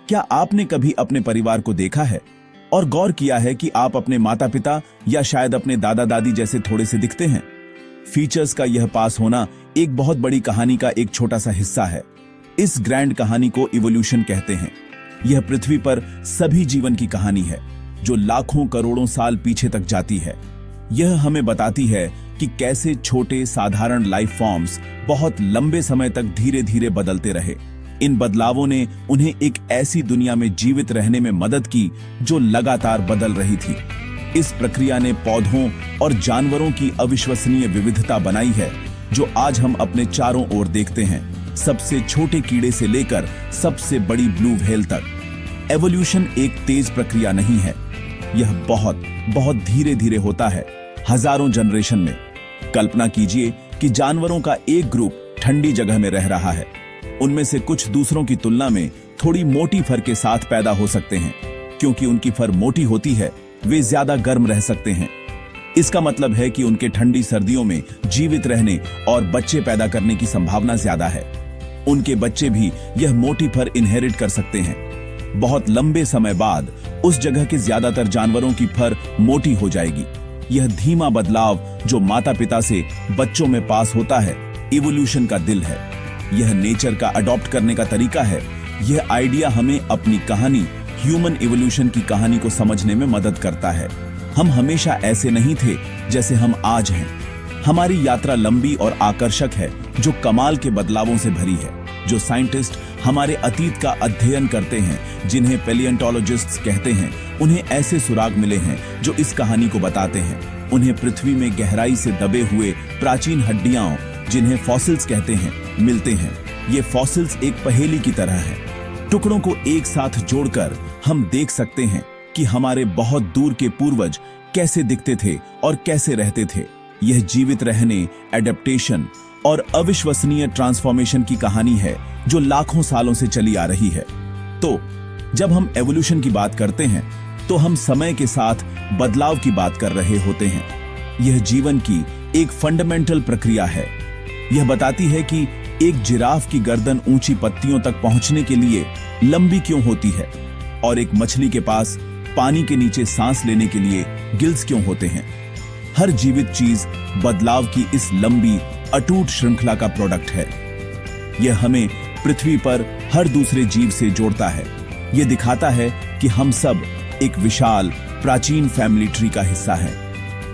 क्या आपने कभी अपने परिवार को देखा है और गौर किया है कि आप अपने माता पिता या शायद अपने दादा दादी जैसे थोड़े से दिखते हैं? फीचर्स का यह पास होना एक बहुत बड़ी कहानी का एक छोटा सा हिस्सा है। इस ग्रैंड कहानी को इवोल्यूशन कहते हैं। यह पृथ्वी पर सभी जीवन की कहानी है जो लाखों करोड़ों साल पीछे तक जाती है। यह हमें बताती है कि कैसे छोटे साधारण लाइफ फॉर्म्स बहुत लंबे समय तक धीरे धीरे बदलते रहे। इन बदलावों ने उन्हें एक ऐसी दुनिया में जीवित रहने में मदद की जो लगातार बदल रही थी। इस प्रक्रिया ने पौधों और जानवरों की अविश्वसनीय विविधता बनाई है जो आज हम अपने चारों ओर देखते हैं, सबसे छोटे कीड़े से लेकर सबसे बड़ी ब्लू व्हेल तक। एवोल्यूशन एक तेज प्रक्रिया नहीं है, यह बहुत बहुत धीरे धीरे होता है, हजारों जनरेशन में। कल्पना कीजिए कि जानवरों का एक ग्रुप ठंडी जगह में रह रहा है। उनमें से कुछ दूसरों की तुलना में थोड़ी मोटी फर के साथ पैदा हो सकते हैं। क्योंकि उनकी फर मोटी होती है, वे ज्यादा गर्म रह सकते हैं। इसका मतलब है कि उनके ठंडी सर्दियों में जीवित रहने और बच्चे पैदा करने की संभावना ज्यादा है। उनके बच्चे भी यह मोटी फर इनहेरिट कर सकते हैं। बहुत लंबे समय बाद उस जगह के ज्यादातर जानवरों की फर मोटी हो जाएगी। यह धीमा बदलाव जो माता पिता से बच्चों में पास होता है, इवोल्यूशन का दिल है। यह नेचर का अडॉप्ट करने का तरीका है। यह आइडिया हमें अपनी कहानी, ह्यूमन इवोल्यूशन की कहानी को समझने में मदद करता है। हम हमेशा ऐसे नहीं थे जैसे हम आज हैं। हमारी यात्रा लंबी और आकर्षक है जो कमाल के बदलावों से भरी है। जो साइंटिस्ट हमारे अतीत का अध्ययन करते हैं, जिन्हें पैलियोंटोलॉजिस्ट्स कहते हैं, उन्हें ऐसे सुराग मिले हैं जो इस कहानी को बताते हैं। उन्हें पृथ्वी में गहराई से दबे हुए प्राचीन हड्डियां, जिन्हें फॉसिल्स कहते हैं, मिलते हैं। ये फॉसिल्स एक पहेली की तरह है। टुकड़ों को एक साथ जोड़कर हम देख सकते हैं कि हमारे बहुत दूर के पूर्वज कैसे दिखते थे और कैसे रहते थे। यह जीवित रहने, एडेप्टेशन और अविश्वसनीय ट्रांसफॉर्मेशन की कहानी है जो लाखों सालों से चली आ रही है। तो जब हम एवोल्यूशन की बात करते हैं तो हम समय के साथ बदलाव की बात कर रहे होते हैं। यह जीवन की एक फंडामेंटल प्रक्रिया है। यह बताती है कि एक जिराफ की गर्दन ऊंची पत्तियों तक पहुंचने के लिए लंबी क्यों होती है और एक मछली के पास पानी के नीचे सांस लेने के लिए गिल्स क्यों होते हैं। हर जीवित चीज बदलाव की इस लंबी अटूट श्रृंखला का प्रोडक्ट है। यह हमें पृथ्वी पर हर दूसरे जीव से जोड़ता है। यह दिखाता है कि हम सब एक विशाल प्राचीन फैमिली ट्री का हिस्सा है।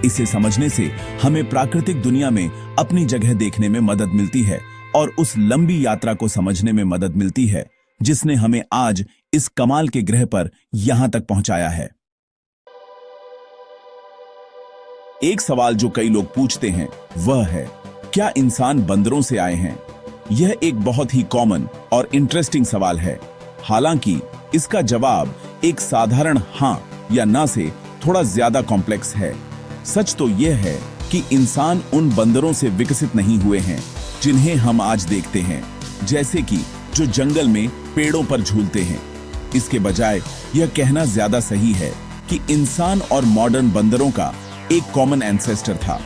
इसे समझने से हमें प्राकृतिक दुनिया में अपनी जगह देखने में मदद मिलती है और उस लंबी यात्रा को समझने में मदद मिलती है जिसने हमें आज इस कमाल के ग्रह पर यहां तक पहुंचाया है। एक सवाल जो कई लोग पूछते हैं वह है, क्या इंसान बंदरों से आए हैं? यह एक बहुत ही कॉमन और इंटरेस्टिंग सवाल है। हालांकि इसका जवाब एक साधारण हां या ना से थोड़ा ज्यादा कॉम्प्लेक्स है। सच तो यह है कि इंसान उन बंदरों से विकसित नहीं हुए हैं जिन्हें हम आज देखते हैं, जैसे कि जो जंगल में पेड़ों पर झूलते हैं। इसके बजाय यह कहना ज्यादा सही है कि इंसान और मॉडर्न बंदरों का एक कॉमन एंसेस्टर था।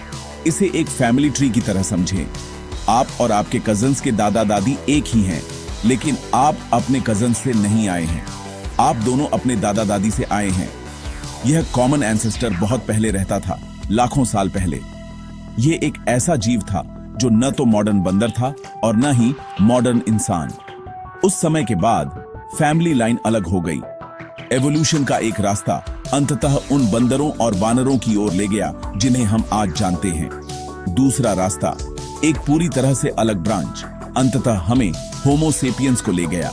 इसे एक फैमिली ट्री की तरह समझें। आप और आपके कजन्स के दादा दादी एक ही हैं, लेकिन आप अपने कजन्स से नहीं आए हैं। आप दोनों अपने दादा दादी से आए हैं। यह कॉमन एंसेस्टर बहुत पहले रहता था, लाखों साल पहले। यह एक ऐसा जीव था जो न तो मॉडर्न बंदर था और न ही मॉडर्न इंसान। उस समय के बाद फैमिली लाइन अलग हो गई। एवोल्यूशन का एक रास्ता अंततः उन बंदरों और वानरों की ओर ले गया जिन्हें हम आज जानते हैं। दूसरा रास्ता, एक पूरी तरह से अलग ब्रांच, अंततः हमें होमो सेपियंस को ले गया।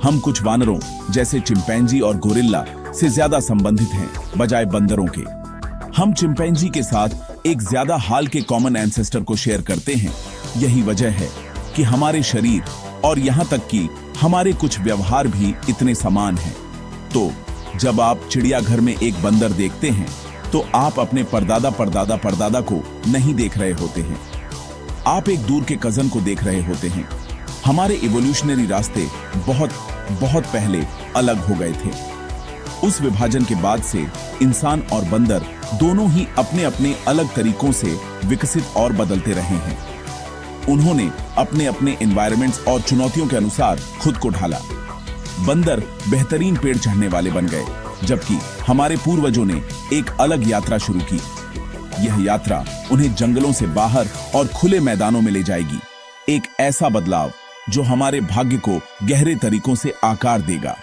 हम कुछ वानरों जैसे चिंपैंजी और गोरिल्ला से ज्यादा संबंधित हैं बजाय बंदरों के। हम चिंपैंजी के साथ एक ज्यादा हाल के कॉमन एंसेस्टर को शेयर करते हैं। यही वजह है कि हमारे शरीर और यहां तक कि हमारे कुछ व्यवहार भी इतने समान हैं। तो जब आप चिड़ियाघर में एक बंदर देखते हैं तो आप अपने परदादा परदादा परदादा को नहीं देख रहे होते हैं, आप एक दूर के कजन को देख रहे होते हैं। हमारे इवोल्यूशनरी रास्ते बहुत बहुत पहले अलग हो गए थे। उस विभाजन के बाद से इंसान और बंदर दोनों ही अपने अपने अलग तरीकों से विकसित और बदलते रहे हैं। उन्होंने अपने अपने एनवायरनमेंट्स और चुनौतियों के अनुसार खुद को ढाला। बंदर बेहतरीन पेड़ चढ़ने वाले बन गए, जबकि हमारे पूर्वजों ने एक अलग यात्रा शुरू की। यह यात्रा उन्हें जंगलों से बाहर और खुले मैदानों में ले जाएगी। एक ऐसा बदलाव जो हमारे भाग्य को गहरे तरीकों से आकार देगा।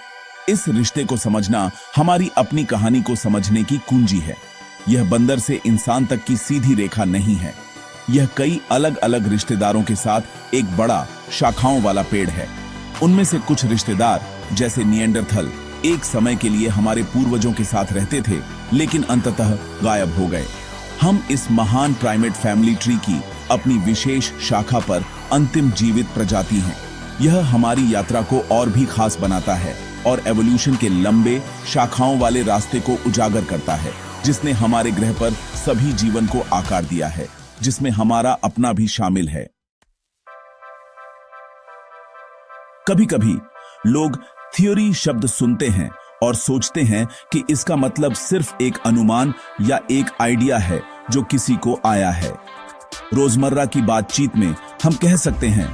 इस रिश्ते को समझना हमारी अपनी कहानी को समझने की कुंजी है। यह बंदर से इंसान तक की सीधी रेखा नहीं है। यह कई अलग अलग रिश्तेदारों के साथ एक बड़ा शाखाओं वाला पेड़ है। उनमें से कुछ रिश्तेदार जैसे निएंडरथल एक समय के लिए हमारे पूर्वजों के साथ रहते थे, लेकिन अंततः गायब हो गए। हम इस महान प्राइमेट फैमिली ट्री की अपनी विशेष शाखा पर अंतिम जीवित प्रजाति हैं। यह हमारी यात्रा को और भी खास बनाता है और एवोल्यूशन के लंबे शाखाओं वाले रास्ते को उजागर करता है, जिसने हमारे ग्रह पर सभी जीवन को आकार दिया है, जिसमें हमारा अपना भी शामिल है। कभी कभी लोग थ्योरी शब्द सुनते हैं और सोचते हैं कि इसका मतलब सिर्फ एक अनुमान या एक आइडिया है जो किसी को आया है। रोजमर्रा की बातचीत में हम कह सकते हैं,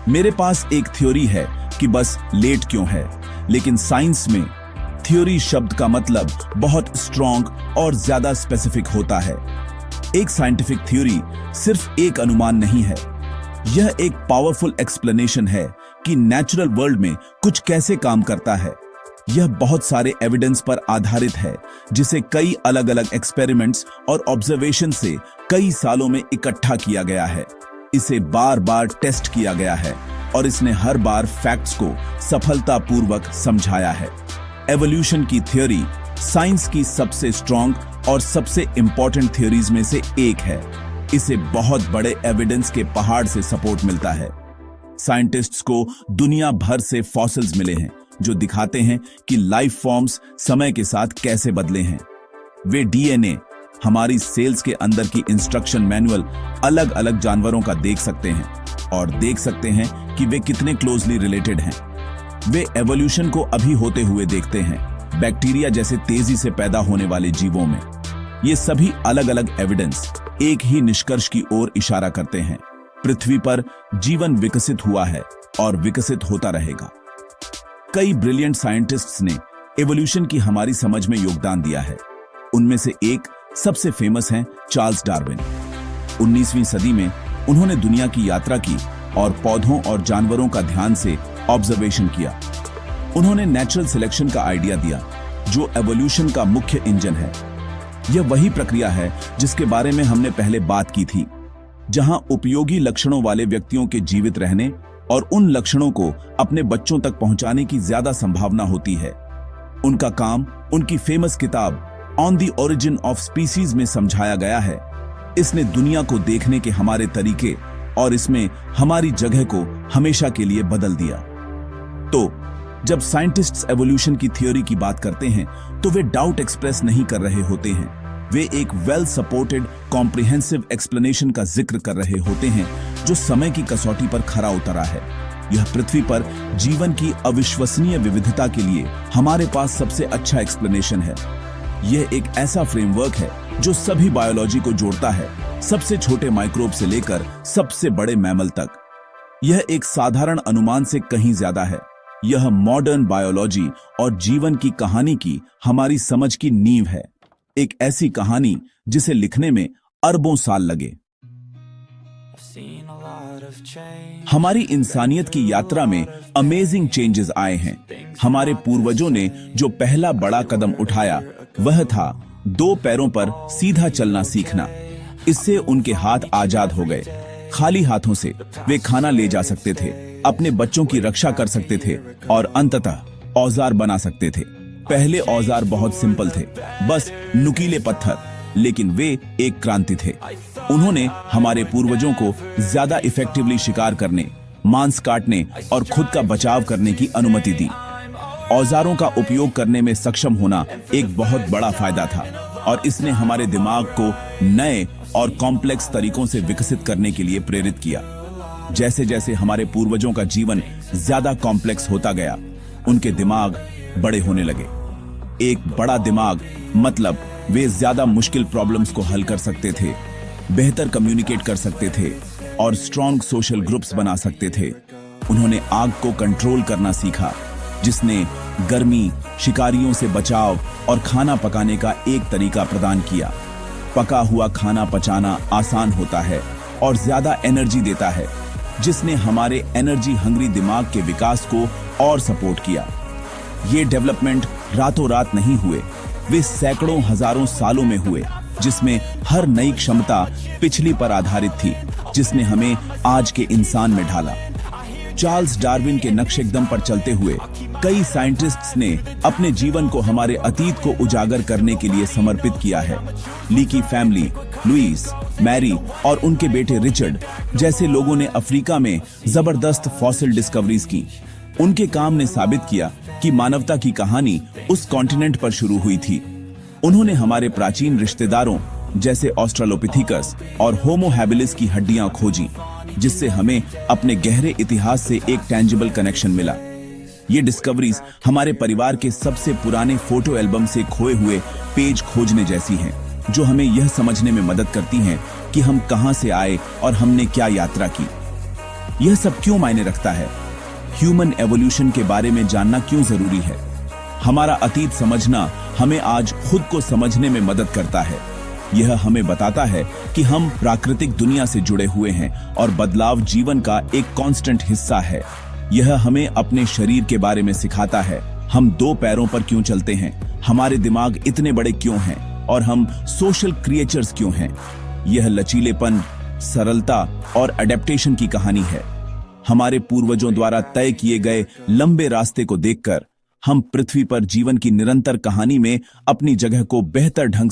मेरे पास एक थ्योरी है कि बस लेट क्यों है, लेकिन साइंस में थ्योरी शब्द का मतलब बहुत स्ट्रॉन्ग और ज्यादा स्पेसिफिक होता है। एक साइंटिफिक थ्योरी सिर्फ एक अनुमान नहीं है, यह एक पावरफुल एक्सप्लेनेशन है कि नेचुरल वर्ल्ड में कुछ कैसे काम करता है। यह बहुत सारे एविडेंस पर आधारित है, जिसे कई अलग अलग एक्सपेरिमेंट्स और ऑब्जर्वेशन से कई सालों में इकट्ठा किया गया है। इसे बार बार टेस्ट किया गया है और इसने हर बार फैक्ट्स को सफलतापूर्वक समझाया है। एवोल्यूशन की थ्योरी साइंस की सबसे स्ट्रॉन्ग और सबसे इंपॉर्टेंट थ्योरीज में से एक है। इसे बहुत बड़े एविडेंस के पहाड़ से सपोर्ट मिलता है। साइंटिस्ट्स को दुनिया भर से फॉसिल्स मिले हैं जो दिखाते हैं कि लाइफ फॉर्म्स समय के साथ कैसे बदले हैं। वे डीएनए, हमारी सेल्स के अंदर की इंस्ट्रक्शन मैनुअल अलग अलग जानवरों का देख सकते हैं और देख सकते हैं कि वे कितने क्लोजली रिलेटेड हैं। वे एवोल्यूशन को अभी होते हुए देखते हैं, बैक्टीरिया जैसे तेजी से पैदा होने वाले जीवों में। ये सभी अलग अलग एविडेंस एक ही निष्कर्ष की ओर इशारा करते हैं, पृथ्वी पर जीवन विकसित हुआ है और विकसित होता रहेगा। कई ब्रिलियंट साइंटिस्ट्स ने एवोल्यूशन की हमारी समझ में योगदान दिया है। उनमें से एक सबसे फेमस हैं चार्ल्स डार्विन। 19वीं सदी में उन्होंने दुनिया की यात्रा की और पौधों और जानवरों का ध्यान से ऑब्जर्वेशन किया। उन्होंने नेचुरल सिलेक्शन का आइडिया दिया, जो एवोल्यूशन का मुख्य इंजन है। यह वही प्रक्रिया है जिसके बारे में हमने पहले बात की थी, जहां उपयोगी लक्षणों वाले व्यक्तियों के जीवित रहने और उन लक्षणों को अपने बच्चों तक पहुंचाने की ज्यादा संभावना होती है। उनका काम उनकी फेमस किताब on the origin of species में समझाया गया है। इसने दुनिया को देखने के हमारे तरीके और इसमें हमारी जगह को हमेशा के लिए बदल दिया। तो जब साइंटिस्ट्स एवोल्यूशन की थ्योरी की बात करते हैं तो वे डाउट एक्सप्रेस नहीं कर रहे होते हैं, वे एक वेल सपोर्टेड कॉम्प्रिहेंसिव एक्सप्लेनेशन का जिक्र कर रहे होते हैं जो समय की कसौटी पर खरा उतरा है। यह पृथ्वी पर जीवन की अविश्वसनीय विविधता के लिए हमारे पास सबसे अच्छा एक्सप्लेनेशन है। यह एक ऐसा फ्रेमवर्क है जो सभी बायोलॉजी को जोड़ता है, सबसे छोटे माइक्रोब से लेकर सबसे बड़े मैमल तक। यह एक साधारण अनुमान से कहीं ज्यादा है। यह मॉडर्न बायोलॉजी और जीवन की कहानी की हमारी समझ की नींव है, एक ऐसी कहानी जिसे लिखने में अरबों साल लगे। हमारी इंसानियत की यात्रा में अमेजिंग चेंजेस आए हैं। हमारे पूर्वजों ने जो पहला बड़ा कदम उठाया वह था 2 पैरों पर सीधा चलना सीखना। इससे उनके हाथ आजाद हो गए। खाली हाथों से वे खाना ले जा सकते थे, अपने बच्चों की रक्षा कर सकते थे और अंततः औजार बना सकते थे। पहले औजार बहुत सिंपल थे, बस नुकीले पत्थर, लेकिन वे एक क्रांति थे। उन्होंने हमारे पूर्वजों को ज्यादा इफेक्टिवली शिकार करने, मांस काटने और खुद का बचाव करने की अनुमति दी। औजारों का उपयोग करने में सक्षम होना एक बहुत बड़ा फायदा था और इसने हमारे दिमाग को नए और कॉम्प्लेक्स तरीकों से विकसित करने के लिए प्रेरित किया। जैसे जैसे हमारे पूर्वजों का जीवन ज्यादा कॉम्प्लेक्स होता गया, उनके दिमाग बड़े होने लगे। एक बड़ा दिमाग मतलब वे ज्यादा मुश्किल प्रॉब्लम्स को हल कर सकते थे, बेहतर कम्युनिकेट कर सकते थे और स्ट्रॉन्ग सोशल ग्रुप्स बना सकते थे। उन्होंने आग को कंट्रोल करना सीखा, जिसने गर्मी, शिकारियों से बचाव और खाना पकाने का एक तरीका प्रदान किया। पका हुआ खाना पचाना आसान होता है और ज्यादा एनर्जी देता है, जिसने हमारे एनर्जी हंग्री दिमाग के विकास को और सपोर्ट किया। ये डेवलपमेंट रातों रात नहीं हुए, वे सैकड़ों हजारों सालों में हुए, जिसमें हर नई क्षमता पिछली पर आधारित थी, जिसने हमें आज के इंसान में ढाला। चार्ल्स डार्विन के नक्शेकदम पर चलते हुए कई साइंटिस्ट्स ने अपने जीवन को हमारे अतीत को उजागर करने के लिए समर्पित किया है। ली की फैमिली, लुईस, मैरी और उनके बेटे रिचर्ड जैसे लोगों ने अफ्रीका में जबरदस्त फॉसिल डिस्कवरीज की। उनके काम ने साबित किया कि मानवता की कहानी उस कॉन्टिनेंट पर शुरू हुई थी। उन्होंने हमारे प्राचीन रिश्तेदारों जैसे ऑस्ट्रालोपिथिकस और होमो हैबिलिस की हड्डियां खोजी, जिससे हमें अपने गहरे इतिहास से एक टेंजिबल कनेक्शन मिला। ये डिस्कवरीज हमारे परिवार के सबसे पुराने फोटो एल्बम से खोए हुए पेज खोजने जैसी हैं, जो हमें यह समझने में मदद करती हैं कि हम कहां से आए और हमने क्या यात्रा की। यह सब क्यों मायने रखता है? ह्यूमन एवोल्यूशन के बारे में जानना क्यों जरूरी है? हमारा अतीत समझना हमें आज खुद को समझने में मदद करता है। यह हमें बताता है कि हम प्राकृतिक दुनिया से जुड़े हुए हैं और बदलाव जीवन का एक कांस्टेंट हिस्सा है। यह हमें अपने शरीर के बारे में सिखाता है। हम दो पैरों पर क्यों चलते हैं, हमारे दिमाग इतने बड़े क्यों हैं और हम सोशल क्रिएचर्स क्यों हैं। यह लचीलेपन, सरलता और अडेप्टेशन की कहानी है। हमारे पूर्वजों द्वारा तय किए गए लंबे रास्ते को देखकर हम पृथ्वी पर जीवन की निरंतर कहानी में अपनी जगह को बेहतर ढंग